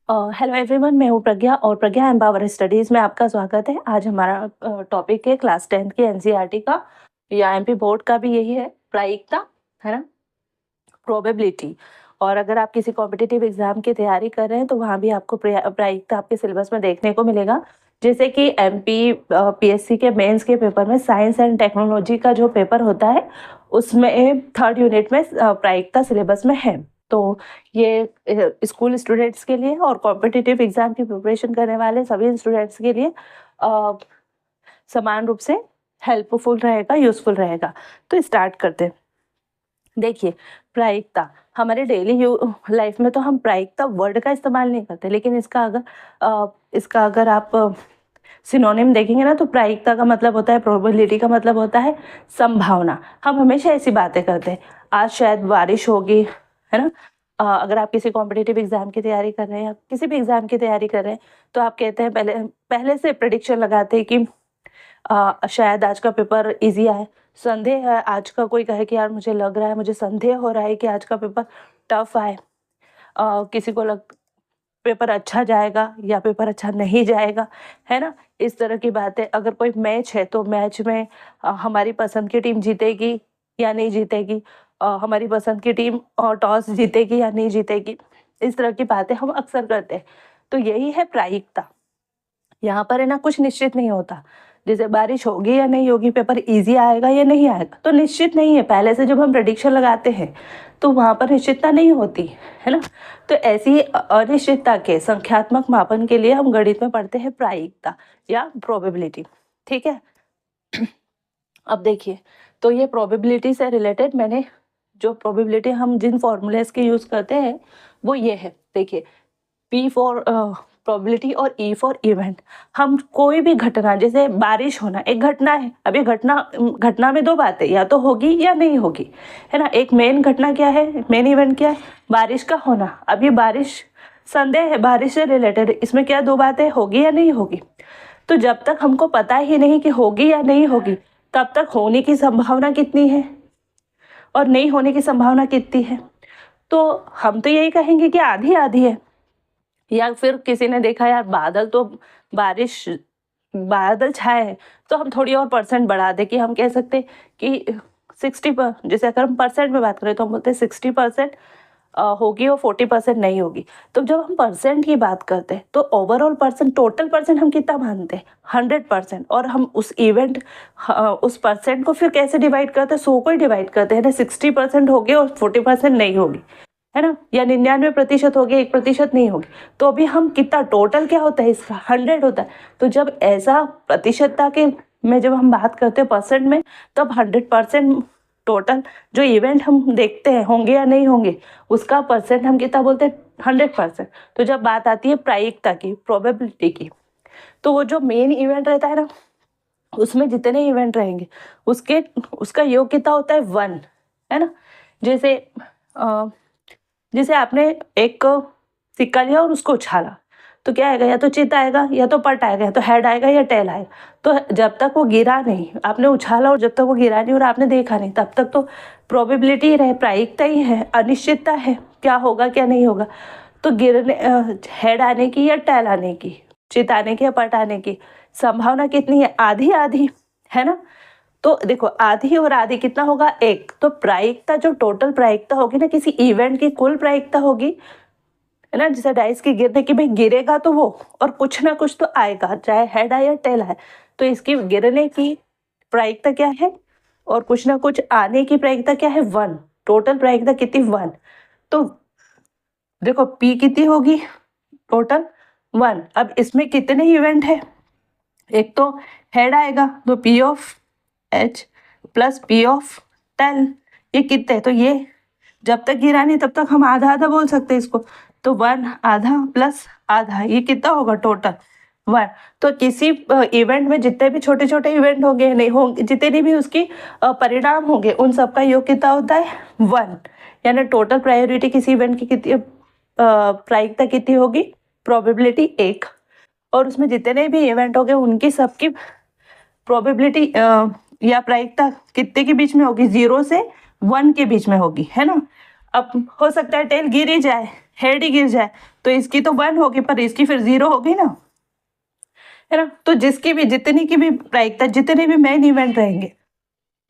Hello everyone, मैं हूँ प्रज्ञा और प्रज्ञा एम्पावर स्टडीज़ में आपका स्वागत है। आज हमारा टॉपिक है क्लास 10 की एनसीईआरटी का या एमपी बोर्ड का भी यही है, प्रायिकता, है ना, प्रोबेबिलिटी। और अगर आप किसी कॉम्पिटिटिव एग्जाम की तैयारी कर रहे हैं तो वहाँ भी आपको प्रायिकता आपके सिलेबस में देखने को मिलेगा। जैसे कि एमपी पीएससी के मेंस के पेपर में साइंस एंड टेक्नोलॉजी का जो पेपर होता है उसमें थर्ड यूनिट में प्रायिकता सिलेबस में है। तो ये स्कूल स्टूडेंट्स के लिए और कॉम्पिटिटिव एग्जाम की प्रिपरेशन करने वाले सभी स्टूडेंट्स के लिए समान रूप से हेल्पफुल रहेगा, यूजफुल रहेगा। तो स्टार्ट करते हैं। देखिए, प्रायिकता हमारे डेली लाइफ में तो हम प्रायिकता वर्ड का इस्तेमाल नहीं करते, लेकिन इसका अगर आप सिनोनिम देखेंगे ना तो प्रायिकता का मतलब होता है, प्रोबेबिलिटी का मतलब होता है संभावना। हम हमेशा ऐसी बातें करते हैं, आज शायद बारिश होगी, है ना। अगर आप किसी कॉम्पिटिटिव एग्जाम की तैयारी कर रहे हैं या किसी भी एग्जाम की तैयारी कर रहे हैं तो आप कहते हैं, पहले से प्रेडिक्शन लगाते हैं कि शायद आज का पेपर इजी आए। संदेह है, आज का कोई कहे कि यार मुझे लग रहा है, मुझे संदेह हो रहा है कि आज का पेपर टफ आए। किसी को पेपर अच्छा जाएगा या पेपर अच्छा नहीं जाएगा, है ना। इस तरह की बातें। अगर कोई मैच है तो मैच में हमारी पसंद की टीम जीतेगी या नहीं जीतेगी, हमारी पसंद की टीम टॉस जीतेगी या नहीं जीतेगी, इस तरह की बातें हम अक्सर करते हैं। तो यही है प्रायिकता। यहाँ पर है ना, कुछ निश्चित नहीं होता। जैसे बारिश होगी या नहीं होगी, पेपर इजी आएगा या नहीं आएगा, तो निश्चित नहीं है। पहले से जब हम प्रेडिक्शन लगाते हैं तो वहाँ पर निश्चितता नहीं होती, है ना। तो ऐसी अनिश्चितता के संख्यात्मक मापन के लिए हम गणित में पढ़ते हैं प्रायिकता या प्रोबेबिलिटी, ठीक है। अब देखिए, तो ये प्रोबेबिलिटी से रिलेटेड मैंने जो प्रोबेबिलिटी हम जिन फॉर्मूलेस के यूज करते हैं वो ये है। देखिए, P फॉर प्रोबेबिलिटी और E फॉर इवेंट। हम कोई भी घटना, जैसे बारिश होना एक घटना है। अब ये घटना में दो बातें, या तो होगी या नहीं होगी, है ना। एक मेन घटना क्या है, मेन इवेंट क्या है, बारिश का होना। अब ये बारिश संदेह है, बारिश से रिलेटेड, इसमें क्या दो बातें, होगी या नहीं होगी। तो जब तक हमको पता ही नहीं कि होगी या नहीं होगी, तब तक होने की संभावना कितनी है और नहीं होने की संभावना कितनी है। तो हम तो यही कहेंगे कि आधी आधी है। या फिर किसी ने देखा यार बादल छाए हैं, तो हम थोड़ी और परसेंट बढ़ा दे कि हम कह सकते कि 60%, जैसे अगर हम परसेंट में बात करें तो हम बोलते हैं 60% होगी और 40% नहीं होगी। तो जब हम परसेंट की बात करते हैं तो ओवरऑल परसेंट, टोटल परसेंट हम कितना मानते हैं, 100%। और हम उस परसेंट को फिर कैसे डिवाइड करते हैं, 100 को ही डिवाइड करते हैं ना। 60% होगी और 40% नहीं होगी, है ना। या 99% होगी, 1% नहीं होगी, तो अभी हम कितना, टोटल क्या होता है इसका, 100 होता है। तो जब ऐसा प्रतिशतता के में जब हम बात करते हैं परसेंट में, तब 100% टोटल जो इवेंट हम देखते हैं होंगे या नहीं होंगे, उसका परसेंट हम कितना बोलते हैं, 100%। तो जब बात आती है प्रायिकता की, प्रोबेबिलिटी की, तो वो जो मेन इवेंट रहता है ना, उसमें जितने इवेंट रहेंगे उसका योग कितना होता है, 1, है ना। जैसे जैसे आपने एक सिक्का लिया और उसको उछाला, तो क्या आएगा, या तो चित आएगा या तो पट आएगा या तो हेड आएगा या टेल आएगा। तो जब तक वो गिरा नहीं, आपने उछाला और जब तक वो गिरा नहीं और आपने देखा नहीं, तब तक तो प्रोबेबिलिटी ही रहे, प्रायिकता ही है, अनिश्चितता है, क्या होगा क्या नहीं होगा। तो गिरने हेड आने की या टेल आने की, चित आने की या पट आने की संभावना कितनी है, आधी आधी, है ना। तो देखो, आधी और आधी कितना होगा, 1। तो प्रायिकता, जो टोटल प्रायिकता होगी ना किसी इवेंट की, कुल प्रायिकता होगी, है ना। जैसे डाइस की गिरने की, भाई गिरेगा तो वो, और कुछ ना कुछ तो आएगा, चाहे हेड आए या टेल आए। तो इसकी गिरने की प्रायिकता क्या है और कुछ ना कुछ आने की प्रायिकता क्या है, 1। टोटल प्रायिकता कितनी, 1। तो देखो P कितनी होगी, टोटल 1। अब इसमें कितने इवेंट है, एक तो हेड आएगा तो P of H plus P of tail, ये कितने, तो ये जब तक गिरा नहीं तब तक हम आधा आधा बोल सकते हैं इसको। तो 1 आधा प्लस आधा, ये कितना होगा, टोटल 1। तो किसी इवेंट में जितने भी छोटे छोटे इवेंट होंगे, नहीं होंगे, जितने भी उसकी परिणाम होंगे, उन सबका योग कितना होता है, 1। यानी टोटल प्रायोरिटी किसी इवेंट की कितनी, प्रायिकता कितनी होगी, प्रोबेबिलिटी 1। और उसमें जितने भी इवेंट होंगे उनकी सबकी प्रोबेबिलिटी या प्रायिकता कितने के बीच में होगी, 0 से 1 के बीच में होगी, है ना। अब हो सकता है टेल गिर ही जाए, हेड ही गिर जाए तो इसकी तो 1 होगी पर इसकी फिर 0 होगी ना, है ना। तो जिसकी भी जितनी की भी प्रायिकता, जितने भी मेन इवेंट रहेंगे,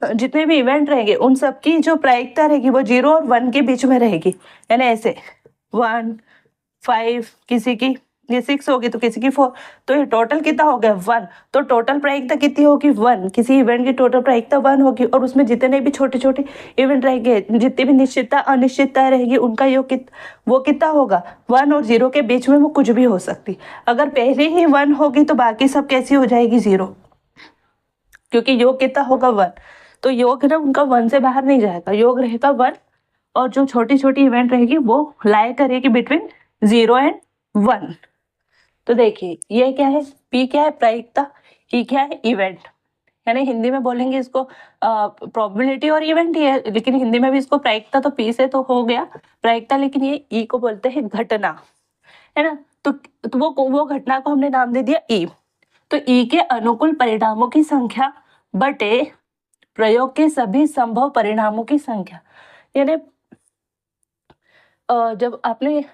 जितने भी इवेंट रहेंगे उन सब की जो प्रायिकता रहेगी वो 0 और 1 के बीच में रहेगी, यानी ऐसे 1 5, किसी की ये 6 होगी तो किसी की 4, तो ये टोटल कितना हो गया 1। तो टोटल प्रायिकता कितनी होगी 1, किसी इवेंट की टोटल प्रायिकता 1 होगी और उसमें जितने भी छोटे छोटे इवेंट रहेंगे, जितनी भी निश्चितता अनिश्चितता रहेगी उनका योग वो कितना होगा 1 और 0 के बीच में वो कुछ भी हो सकती। अगर पहले ही 1 होगी तो बाकी सब कैसी हो जाएगी 0, क्योंकि योग कितना होगा 1। तो योग ना उनका 1 से बाहर नहीं जाएगा, योग रहेगा 1 और जो छोटी छोटी इवेंट रहेगी वो लाई करेगी बिटवीन 0 एंड 1। तो देखिए ये क्या है, P क्या है प्रायिकता, E क्या है इवेंट, यानी हिंदी में बोलेंगे इसको प्रोबेबिलिटी और इवेंट ही है, लेकिन हिंदी में भी इसको प्रायिकता, तो P से तो हो गया प्रायिकता, लेकिन ये E को बोलते हैं घटना, है ना। तो वो घटना को हमने नाम दे दिया E। तो E के अनुकूल परिणामों की संख्या बटे प्रयोग के सभी संभव परिणामों की संख्या, यानी जब आपने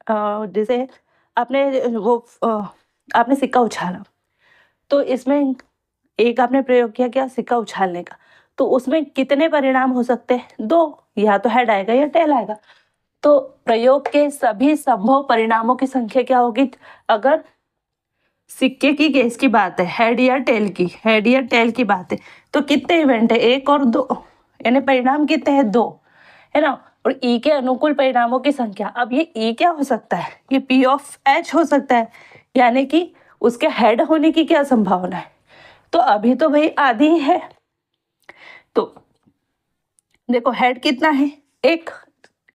जैसे आपने आपने सिक्का उछाला, तो इसमें एक आपने प्रयोग किया क्या, सिक्का उछालने का, तो उसमें कितने परिणाम हो सकते हैं, 2, या तो हेड आएगा या टेल आएगा। तो प्रयोग के सभी संभव परिणामों की संख्या क्या होगी, अगर सिक्के की केस की बात है, हेड या टेल की, हेड या टेल की बात है, तो कितने इवेंट है 1 और 2, यानी परिणाम कितने हैं 2, है ना। और E के अनुकूल परिणामों की संख्या, अब ये E क्या हो सकता है, ये P ऑफ H हो सकता है, यानी कि उसके हेड होने की क्या संभावना है। तो अभी तो भाई आधी ही है, तो देखो हेड कितना है 1,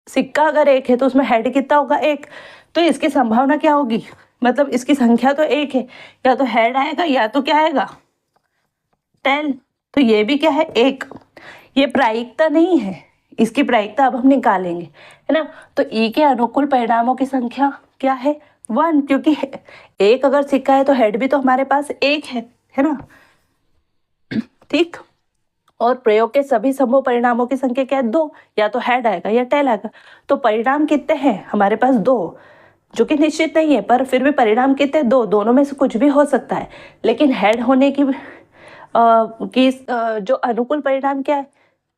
सिक्का अगर 1 है तो उसमें हेड कितना होगा 1, तो इसकी संभावना क्या होगी, मतलब इसकी संख्या तो 1 है, या तो हेड आएगा या तो क्या आएगा टेल, तो ये भी क्या है 1। ये प्रायिकता नहीं है, इसकी प्रायिकता अब हम निकालेंगे, है ना। तो E के अनुकूल परिणामों की संख्या क्या है 1, क्योंकि 1 अगर सिक्का है तो हेड भी तो हमारे पास 1 है ना, ठीक। और प्रयोग के सभी संभव परिणामों की संख्या क्या है 2, या तो हेड आएगा या टेल आएगा। तो परिणाम कितने हैं हमारे पास 2, जो कि निश्चित नहीं है, पर फिर भी परिणाम कितने 2, दोनों में से कुछ भी हो सकता है। लेकिन हेड होने की जो अनुकूल परिणाम क्या है,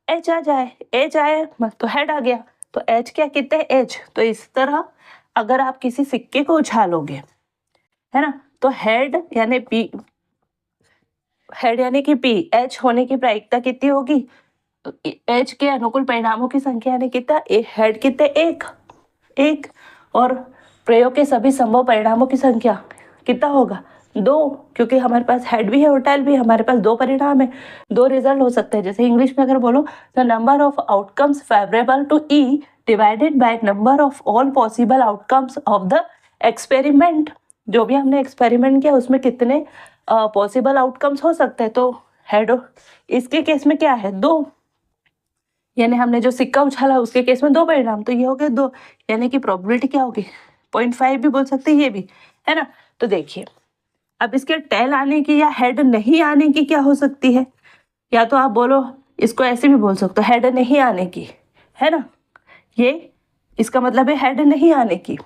H आ जाए, H आए तो हेड आ गया, तो H क्या कितने H। तो इस तरह अगर आप किसी सिक्के को उछालोगे, है ना, तो हेड यानी P, हेड यानी कि P, H होने की प्रायिकता कितनी होगी, H के अनुकूल परिणामों की संख्या यानी कितना, हेड कितने 1, और प्रयोग के सभी संभव परिणामों की संख्या कितना होगा 2, क्योंकि हमारे पास हेड भी है और टेल भी है, हमारे पास 2 परिणाम है, 2 रिजल्ट हो सकते हैं। जैसे इंग्लिश में अगर बोलो, the number of outcomes favourable to E divided by number of all possible outcomes of the experiment. जो भी हमने एक्सपेरिमेंट किया उसमें कितने पॉसिबल आउटकम्स हो सकते हैं, तो हेड, इसके केस में क्या है 2, यानी हमने जो सिक्का उछाला उसके केस में 2 परिणाम, तो ये हो गए 2, यानी कि प्रोबेबिलिटी क्या होगी 0.5 भी बोल सकते हैं, ये भी, है ना। तो देखिए अब इसके टेल आने की या हेड नहीं आने की क्या हो सकती है, या तो आप बोलो इसको ऐसे भी बोल सकते हो हेड नहीं आने की, है ना, ये इसका मतलब है हेड नहीं आने की,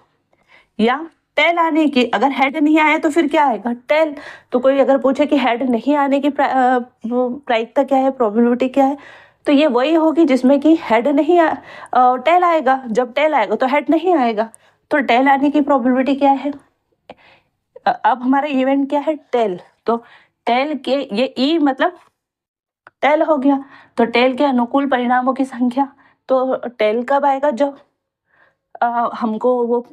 या टेल आने की। अगर हेड नहीं आया तो फिर क्या आएगा टेल। तो कोई अगर पूछे कि हेड नहीं आने की प्रायिकता क्या है, प्रोबेबिलिटी क्या है, तो ये वही होगी जिसमें कि हेड नहीं टेल आएगा, जब टेल आएगा तो हेड नहीं आएगा, तो टेल आने की प्रोबेबिलिटी क्या है। अब हमारा इवेंट क्या है टेल, तो टेल के ये E मतलब टेल हो गया, तो टेल के अनुकूल परिणामों की संख्या, तो टेल कब आएगा जब हमको वो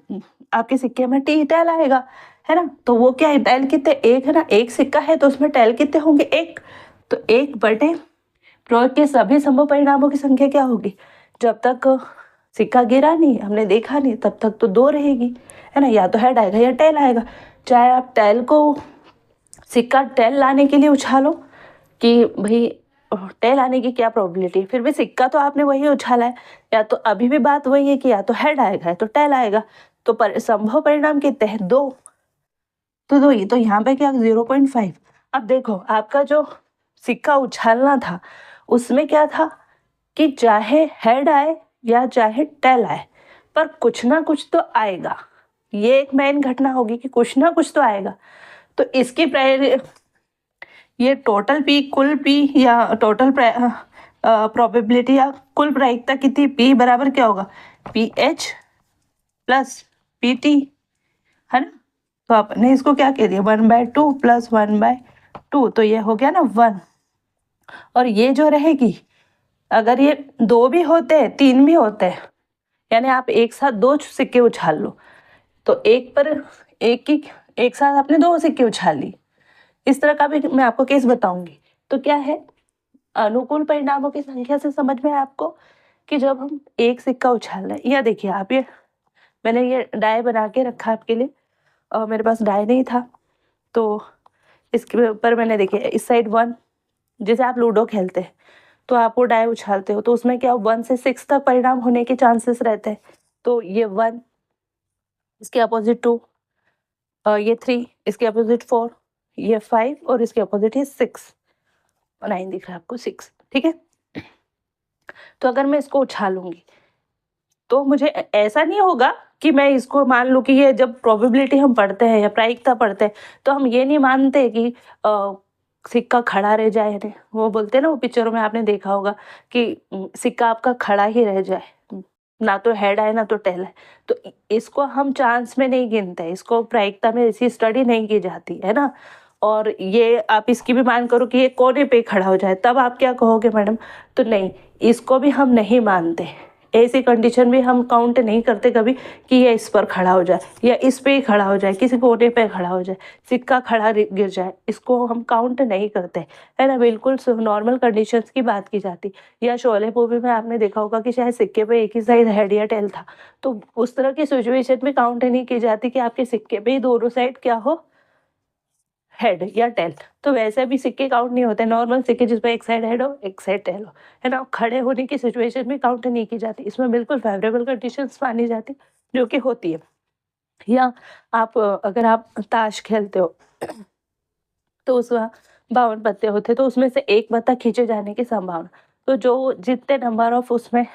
आपके सिक्के में टेल आएगा, है ना। तो वो क्या है टेल कितने 1 है ना, 1 सिक्का है तो उसमें टेल कितने होंगे 1, तो 1 बटे प्रयोग के सभी संभव परिणामों की संख्या क्या होगी, जब तक सिक्का गिरा नहीं, हमने देखा नहीं, तब तक तो 2 रहेगी, है ना, या तो हेड आएगा या टेल आएगा। चाहे आप टेल को सिक्का टेल लाने के लिए उछालो कि भाई टेल आने की क्या प्रोबेबिलिटी, फिर भी सिक्का तो आपने वही उछाला है, या तो अभी भी बात वही है कि या तो हेड आएगा या तो टेल आएगा, तो संभव परिणाम कितने हैं 2, तो 2 ही, तो यहाँ पे क्या 0.5। अब देखो आपका जो सिक्का उछालना था उसमें क्या था कि चाहे हेड आए या चाहे टेल आए, पर कुछ ना कुछ तो आएगा। ये एक मेन घटना होगी कि कुछ ना कुछ तो आएगा। तो इसकी ये टोटल पी, कुल पी या टोटल प्रोबेबिलिटी या कुल प्रायिकता कितनी, पी बराबर क्या होगा, P H plus P T, है ना। तो आपने इसको क्या कह दिया, 1/2 प्लस 1/2, तो ये हो गया ना 1। और ये जो रहेगी, अगर ये 2 भी होते हैं 3 भी होते हैं, यानी आप एक साथ 2 सिक्के उछाल लो, तो एक साथ आपने 2 सिक्के उछाल ली। इस तरह का भी मैं आपको केस बताऊंगी। तो क्या है, अनुकूल परिणामों की संख्या से समझ में है आपको कि जब हम एक सिक्का उछाल रहे हैं, या देखिए आप, ये मैंने ये डाय बना के रखा आपके लिए, और मेरे पास डाय नहीं था, तो इसके ऊपर मैंने, देखिए इस साइड 1, जैसे आप लूडो खेलते हैं तो आप वो डाय उछालते हो, तो उसमें क्या 1 से 6 तक परिणाम होने के चांसेस रहते हैं। तो ये 1, इसके अपोजिट 2, ये 3, इसके अपोजिट 4, ये 5, और इसके अपोजिट है 6, 9 दिख रहा है आपको, 6, ठीक है। तो अगर मैं इसको उछालूंगी तो मुझे ऐसा नहीं होगा कि मैं इसको मान लूँ कि ये, जब प्रोबेबिलिटी हम पढ़ते हैं या प्रायिकता पढ़ते हैं तो हम ये नहीं मानते कि सिक्का खड़ा रह जाए, नहीं, वो बोलते हैं ना, वो पिक्चरों में आपने देखा होगा कि सिक्का आपका खड़ा ही रह जाए, ना तो हेड आए ना तो टेल है। तो इसको हम चांस में नहीं गिनते, इसको प्रायिकता में ऐसी स्टडी नहीं की जाती है ना। और ये आप इसकी भी मान करो कि ये कोने पे खड़ा हो जाए, तब आप क्या कहोगे मैडम, तो नहीं, इसको भी हम नहीं मानते। ऐसी कंडीशन भी हम काउंट नहीं करते कभी कि ये इस पर खड़ा हो जाए या इस पे ही खड़ा हो जाए, किसी कोने पे खड़ा हो जाए, सिक्का खड़ा गिर जाए, इसको हम काउंट नहीं करते, है ना। बिल्कुल नॉर्मल कंडीशंस की बात की जाती। या शोले मूवी में आपने देखा होगा कि शायद सिक्के पे एक ही साइड हेड या टेल था, तो उस तरह की सिचुएशन में काउंट नहीं की जाती कि आपके सिक्के पे ही दोनों साइड क्या हो, हेड या टेल। तो वैसे भी सिक्के काउंट नहीं होते, नॉर्मल सिक्के जिसमें एक साइड हेड हो एक साइड टेल हो, है ना, खड़े होने की सिचुएशन में काउंट नहीं की जाती। इसमें बिल्कुल फेवरेबल कंडीशंस मानी जाती, जो कि होती है। या आप अगर आप ताश खेलते हो तो उसमें 52 पत्ते होते, तो उसमें से एक पत्ता खींचे जाने की संभावना, तो जो जितने नंबर ऑफ उसमें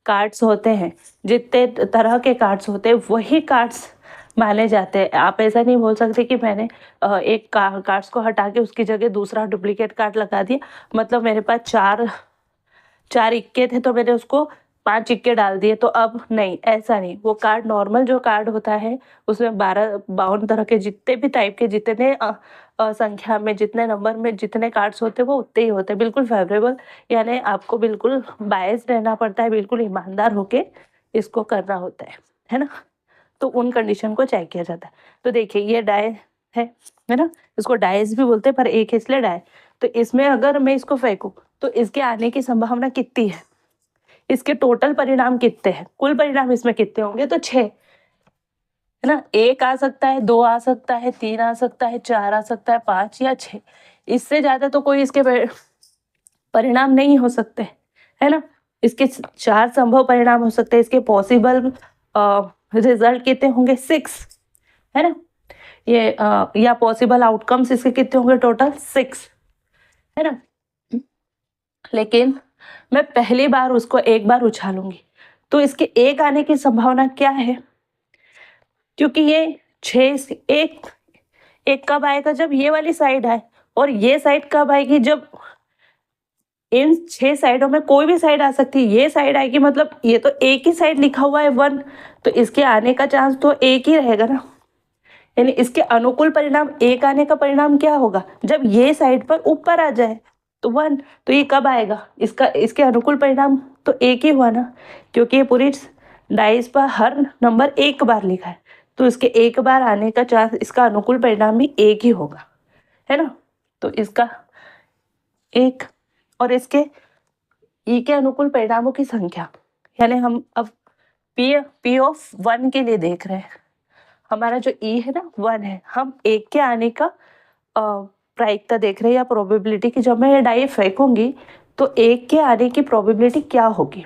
कार्ड्स होते हैं, जितने तरह के कार्ड्स होते हैं, वही कार्ड्स माने जाते हैं। आप ऐसा नहीं बोल सकते कि मैंने एक कार्ड्स को हटा के उसकी जगह दूसरा डुप्लीकेट कार्ड लगा दिया, मतलब मेरे पास 4 इक्के थे तो मैंने उसको 5 इक्के डाल दिए, तो अब नहीं, ऐसा नहीं। वो कार्ड, नॉर्मल जो कार्ड होता है उसमें 52 तरह के जितने भी टाइप के, जितने संख्या में, जितने नंबर में जितने कार्ड्स होते हैं वो उतने ही होते हैं। बिल्कुल फेवरेबल, यानी आपको बिल्कुल बायस रहना पड़ता है, बिल्कुल ईमानदार होके इसको करना होता है ना। तो उन कंडीशन को चेक किया जाता है। तो देखिए ये डाय है ना, इसको डायस भी बोलते हैं, पर एक है इसलिए डाय। तो इसमें अगर मैं इसको फेंकूं तो इसके आने की संभावना कितनी है, इसके टोटल परिणाम कितने हैं, कुल परिणाम इसमें कितने होंगे, तो 6, है ना। 1 आ सकता है, 2 आ सकता है, 3 आ सकता है, 4 आ सकता है, 5 या 6, इससे ज्यादा तो कोई इसके परिणाम नहीं हो सकते, है ना। इसके 4 संभव परिणाम हो सकते हैं, इसके पॉसिबल रिजल्ट कितने होंगे, 6, है ना। ये या पॉसिबल आउटकम्स इसके कितने होंगे, टोटल 6, है ना। लेकिन मैं पहली बार उसको एक बार उछालूंगी तो इसके 1 आने की संभावना क्या है, क्योंकि ये 6 एक कब आएगा, जब ये वाली साइड आए, और ये साइड कब आएगी, जब इन 6 साइडों में कोई भी साइड आ सकती है। ये साइड आएगी, मतलब ये तो एक ही साइड लिखा हुआ है 1, तो इसके आने का चांस तो एक ही रहेगा ना। यानी इसके अनुकूल परिणाम 1 आने का परिणाम क्या होगा, जब ये साइड पर ऊपर आ जाए तो 1, तो ये कब आएगा, इसके अनुकूल परिणाम तो एक ही हुआ ना, क्योंकि ये पूरी डाइस पर हर नंबर एक बार लिखा है, तो इसके एक बार आने का चांस, इसका अनुकूल परिणाम भी एक ही होगा, है ना। तो इसका 1, और इसके ई के अनुकूल परिणामों की संख्या, यानी हम अब पी ऑफ 1 के लिए देख रहे हैं। हमारा जो ई है ना 1 है, हम 1 के आने का प्रायिकता देख रहे हैं या प्रोबेबिलिटी की, जब मैं ये डाई फेंकूंगी तो 1 के आने की प्रोबेबिलिटी क्या होगी।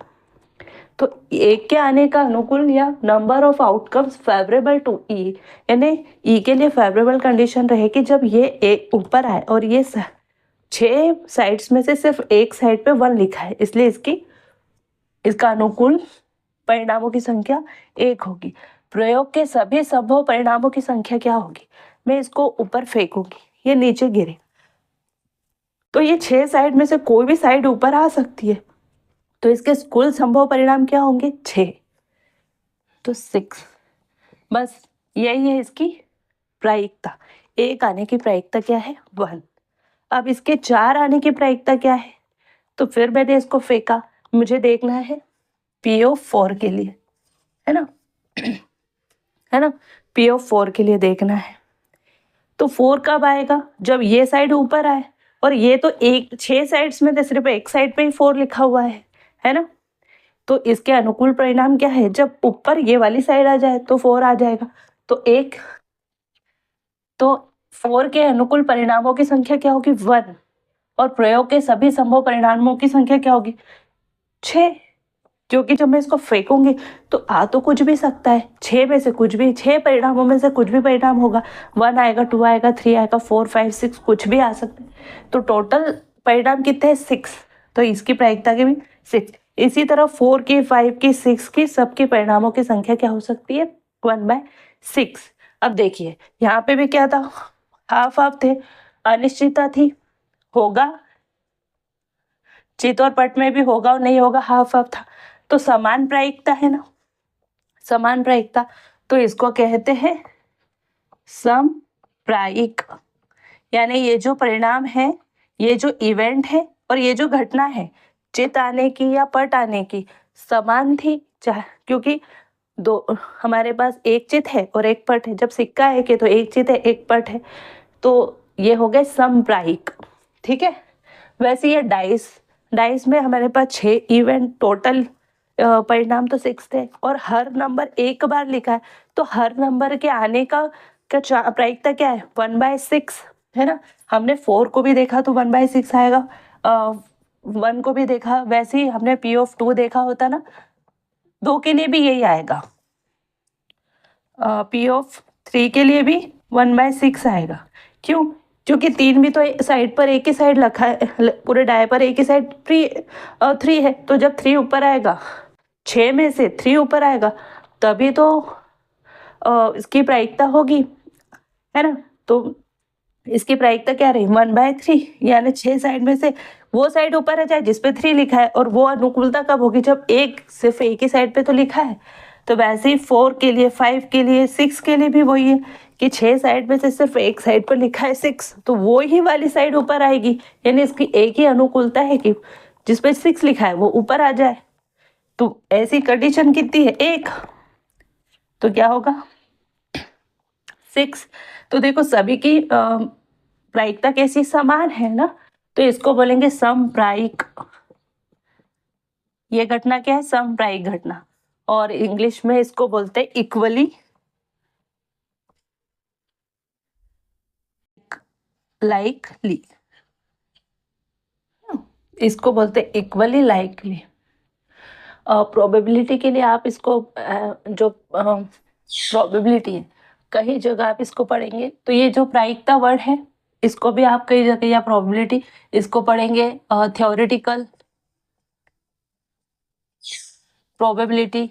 तो 1 के आने का अनुकूल या number of outcomes favourable to E, यानी ई के लिए फेवरेबल कंडीशन रहेगी जब ये एक ऊपर आए और ये 6 साइड्स में से सिर्फ एक साइड पे 1 लिखा है, इसलिए इसका अनुकूल परिणामों की संख्या 1 होगी। प्रयोग के सभी संभव परिणामों की संख्या क्या होगी? मैं इसको ऊपर फेंकूंगी, ये नीचे गिरे, तो ये 6 साइड में से कोई भी साइड ऊपर आ सकती है, तो इसके कुल संभव परिणाम क्या होंगे? 6, तो 6। बस यही है इसकी प्रायिकता। 1 आने की प्रायिकता क्या है? 1। अब इसके 4 आने की प्रायिकता क्या है? तो फिर मैंने इसको फेंका, मुझे देखना है PO4 के लिए, है ना, है ना, PO4 के लिए देखना है। तो 4 कब आएगा? जब ये साइड ऊपर आए, और ये तो 6 साइड्स में तो सिर्फ एक साइड पे ही 4 लिखा हुआ है ना। तो इसके अनुकूल परिणाम क्या है? जब ऊपर ये वाली साइड आ जाए तो 4 आ जाएगा, तो 1। तो 4 के अनुकूल परिणामों की संख्या क्या होगी? 1। और प्रयोग के सभी संभव परिणामों की संख्या क्या होगी? 6। क्योंकि जब मैं इसको फेंकूंगी तो आ तो कुछ भी सकता है, 6 में से कुछ भी, 6 परिणामों में से कुछ भी परिणाम होगा। 1 आएगा, 2 आएगा, 3 आएगा, 4, 5, 6, कुछ भी आ सकता है। तो टोटल परिणाम कितने हैं? 6। तो इसकी प्रायिकता के भी 6। इसी तरह 4 की, 5 की, 6 की, सबके परिणामों की संख्या क्या हो सकती है? 1/6। अब देखिए यहाँ पे भी क्या था? हाफ हाफ थे, अनिश्चितता थी, होगा चित और पट में भी होगा और नहीं होगा, हाफ हाफ था। तो समान प्रायिकता है ना, समान प्रायिकता, तो इसको कहते हैं समप्रायिक। यानी ये जो परिणाम है, ये जो इवेंट है और ये जो घटना है, चित आने की या पट आने की, समान थी, क्योंकि दो हमारे पास एक चित है और एक पट है। जब सिक्का है कि तो एक चित है एक पट है, तो ये हो गए समप्रायिक। ठीक है। वैसे ये डाइस में हमारे पास 6 इवेंट टोटल, परिणाम तो 6 थे, और हर नंबर एक बार लिखा है, तो हर नंबर के आने का प्रायिकता क्या है? 1/6, है ना। हमने 4 को भी देखा तो 1/6 आएगा, 1 को भी देखा, वैसे ही हमने P(2) देखा होता ना, 2 के लिए भी यही आएगा, P(3) के लिए भी 1/6 आएगा। क्यों? क्योंकि 3 भी तो साइड पर एक ही साइड रखा है, पूरे डाय पर एक ही साइड 3 है, तो जब 3 ऊपर आएगा, 6 में से 3 ऊपर आएगा, तभी तो इसकी प्रायिकता होगी, है ना। तो इसकी प्रायिकता क्या रही? 1/3, यानी 6 साइड में से वो साइड ऊपर है चाहे जिसपे 3 लिखा है, और वो अनुकूलता कब होगी? जब सिर्फ एक ही साइड पे तो लिखा है। तो वैसे ही 4 के लिए, 5 के लिए, 6 के लिए भी वही है कि 6 साइड में से सिर्फ एक साइड पर लिखा है 6, तो वो ही वाली साइड ऊपर आएगी, यानी इसकी एक ही अनुकूलता है कि जिसपे 6 लिखा है वो ऊपर आ जाए। तो ऐसी कंडीशन कितनी है? 1। तो क्या होगा? 6। तो देखो सभी की प्रायिकता कैसी? समान है ना, तो इसको बोलेंगे समप्रायिक। ये घटना क्या है? समप्रायिक घटना, और इंग्लिश में इसको बोलते हैं इक्वली लाइकली, इसको बोलते हैं इक्वली लाइकली। प्रोबेबिलिटी के लिए आप इसको जो प्रोबेबिलिटी है, कई जगह आप इसको पढ़ेंगे, तो ये जो प्रायिकता वर्ड है, इसको भी आप कई जगह, या प्रोबेबिलिटी, इसको पढ़ेंगे थ्योरेटिकल प्रोबेबिलिटी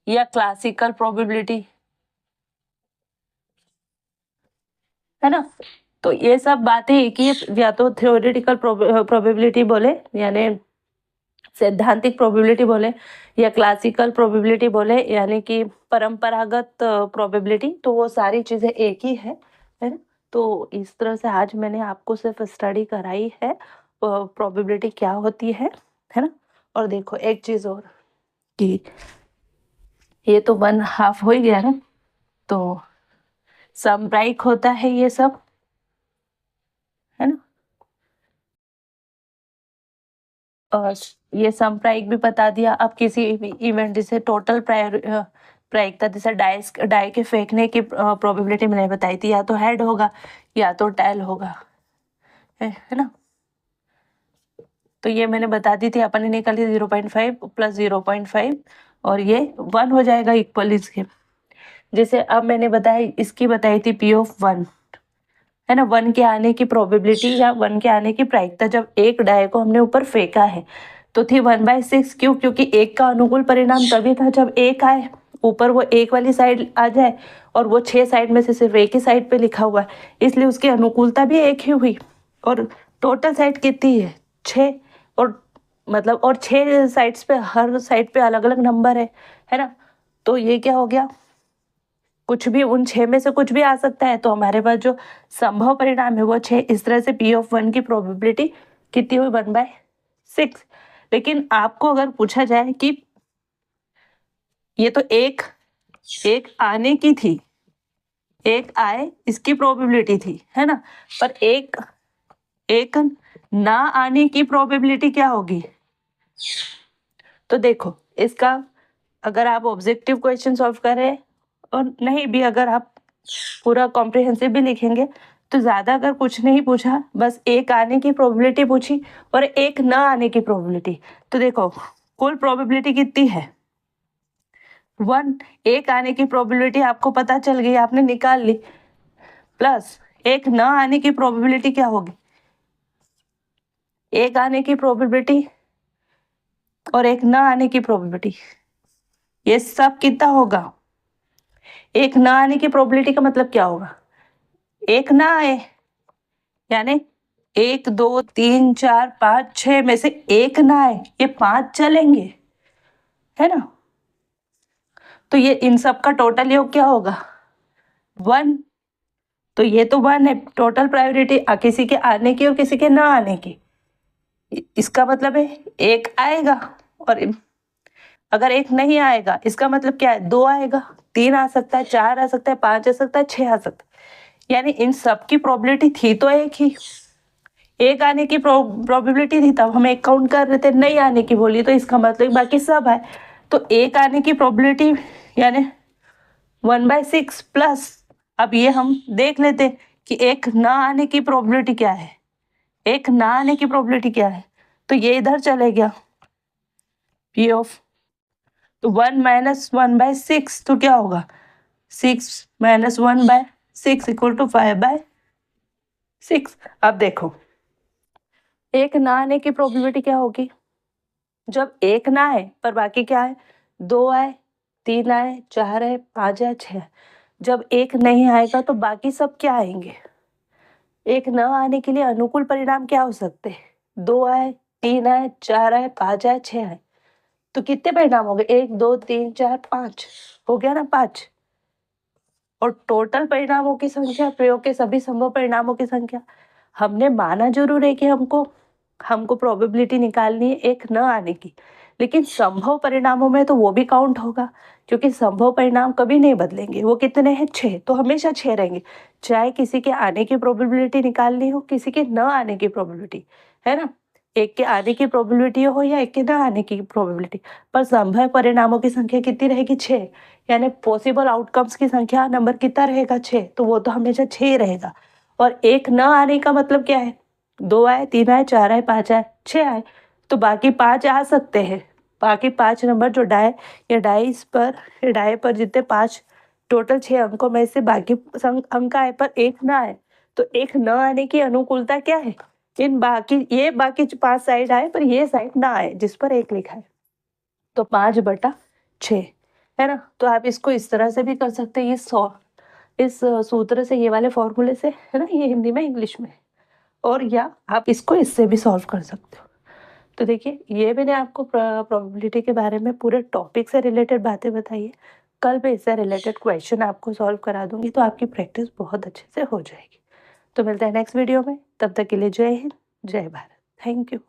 या क्लासिकल प्रोबेबिलिटी, है ना। तो ये सब बातें एक ही, या तो थ्योरेटिकल प्रोबेबिलिटी बोले, यानी सैद्धांतिक प्रोबेबिलिटी बोले, या क्लासिकल प्रोबेबिलिटी बोले, यानी कि परंपरागत प्रोबेबिलिटी, तो वो सारी चीजें एक ही है ना। तो इस तरह से आज मैंने आपको सिर्फ स्टडी कराई है प्रोबेबिलिटी क्या होती है ना। और देखो एक चीज और, कि ये तो 1/2 हो ही गया ना, तो समप्रायिक होता है ये सब, है ना। और ये समप्रायिक भी बता दिया। अब किसी इवेंट जैसे टोटल प्रायिकता, जैसे डाई के फेंकने की प्रोबेबिलिटी मैंने बताई थी, या तो हेड होगा या तो टेल होगा, है ना। तो ये मैंने बता दी थी, अपन ने निकाली 0.5 + 0.5, और ये 1 हो जाएगा इक्वल इसके। जैसे अब मैंने बताया, इसकी बताई थी P(1), है ना, 1 के आने की प्रोबेबिलिटी या 1 के आने की प्रायिकता, जब एक डाई को हमने ऊपर फेंका है, तो थी 1/6। क्यों? क्योंकि एक का अनुकूल परिणाम तभी था जब एक आए, ऊपर वो एक वाली साइड आ जाए, और वो 6 साइड में से सिर्फ एक ही साइड पे लिखा हुआ है, इसलिए उसकी अनुकूलता भी एक ही हुई। और टोटल साइड कितनी है? 6। और मतलब और 6 साइड्स पे, हर साइड पे अलग अलग नंबर है ना। तो ये क्या हो गया, कुछ भी उन 6 में से कुछ भी आ सकता है। तो हमारे पास जो संभव परिणाम है वो 6। इस तरह से P(1) की प्रोबेबिलिटी कितनी हुई? 1/6। लेकिन आपको अगर पूछा जाए कि ये तो एक आने की थी, एक आए इसकी प्रोबेबिलिटी थी, है ना, पर एक ना आने की प्रोबेबिलिटी क्या होगी? तो देखो, इसका अगर आप ऑब्जेक्टिव क्वेश्चन सॉल्व कर रहे हैं, और नहीं भी अगर आप पूरा कॉम्प्रिहेंसिव भी लिखेंगे, तो ज़्यादा अगर कुछ नहीं पूछा, बस एक आने की प्रोबेबिलिटी पूछी और एक ना आने की प्रोबेबिलिटी, तो देखो कुल प्रोबेबिलिटी कितनी है? 1। एक आने की प्रोबेबिलिटी आपको पता चल गई, आपने निकाल ली, प्लस एक ना आने की प्रोबेबिलिटी क्या होगी? एक आने की प्रोबेबिलिटी और एक ना आने की प्रोबेबिलिटी, ये सब कितना होगा? एक ना आने की प्रोबेबिलिटी का मतलब क्या होगा? एक ना आए, यानी 1 2 3 4 5 6 में से एक ना आए, ये 5 चलेंगे, है ना। तो ये इन सब का टोटल योग क्या होगा? 1। तो ये तो 1 है टोटल प्रायोरिटी, किसी के आने की और किसी के ना आने की। इसका मतलब है एक आएगा, और अगर एक नहीं आएगा इसका मतलब क्या है? 2 आएगा, 3 आ सकता है, 4 आ सकता है, 5 आ सकता है, 6 आ सकता है। यानी इन सब की प्रोबेबिलिटी थी तो एक ही। एक आने की प्रोबेबिलिटी थी तब हम एक काउंट कर रहे थे, नहीं आने की बोली तो इसका मतलब बाकी सब है। तो एक आने की प्रोबेबिलिटी यानी 1/6 प्लस, अब ये हम देख लेते कि एक ना आने की प्रोबेबिलिटी क्या है, एक ना आने की प्रोबेबिलिटी क्या है, तो ये इधर चले गया P ऑफ, तो 1 - 1/6 तो क्या होगा? 6 - 1/6 इक्वल टू 5/6। अब देखो एक ना आने की प्रोबेबिलिटी क्या होगी? जब एक ना आए पर बाकी क्या है? 2 आए, 3 आए, 4 आए, 5 आए, 6 आए। जब एक नहीं आएगा तो बाकी सब क्या आएंगे? एक न आने के लिए अनुकूल परिणाम क्या हो सकते हैं? 2 आए, 3 आए, 4 आए, 5 आए, 6 आए। तो कितने परिणाम हो गए? 1 2 3 4 5 हो गया ना, 5। और टोटल परिणामों की संख्या, प्रयोग के सभी संभव परिणामों की संख्या। हमने माना जरूर है कि हमको प्रोबेबिलिटी निकालनी है एक न आने की, लेकिन संभव परिणामों में तो वो भी काउंट होगा, क्योंकि संभव परिणाम कभी नहीं बदलेंगे। वो कितने हैं? 6, तो हमेशा 6 रहेंगे, चाहे किसी के आने की प्रोबेबिलिटी निकालनी हो, किसी के न आने की प्रोबेबिलिटी, है ना। एक के आने की प्रोबेबिलिटी हो या एक के न आने की प्रोबेबिलिटी, पर संभव परिणामों की संख्या कितनी रहेगी? 6। यानी पॉसिबल आउटकम्स की संख्या नंबर कितना रहेगा? 6, तो वो तो हमेशा 6 ही रहेगा। और एक न आने का मतलब क्या है? 2 आए, 3 आए, 4 आए, 5 आए, 6 आए, तो बाकी 5 आ सकते हैं। बाकी 5 नंबर जो डाई पर जितने 5 टोटल 6 अंकों में से बाकी अंक आए पर एक ना आए, तो एक न आने की अनुकूलता क्या है? बाकी 5 साइड आए पर ये साइड ना आए जिस पर एक लिखा है, तो 5/6, है ना। तो आप इसको इस तरह से भी कर सकते हैं, इस सूत्र से, ये वाले फॉर्मूले से, है ना, ये हिंदी में इंग्लिश में, और या आप इसको इससे भी सॉल्व कर सकते हो। तो देखिए, ये मैंने आपको प्रोबेबिलिटी के बारे में पूरे टॉपिक से रिलेटेड बातें बताई है। कल मैं इससे रिलेटेड क्वेश्चन आपको सॉल्व करा दूंगी, तो आपकी प्रैक्टिस बहुत अच्छे से हो जाएगी। तो मिलते हैं नेक्स्ट वीडियो में, तब तक के लिए जय हिंद, जय भारत, थैंक यू।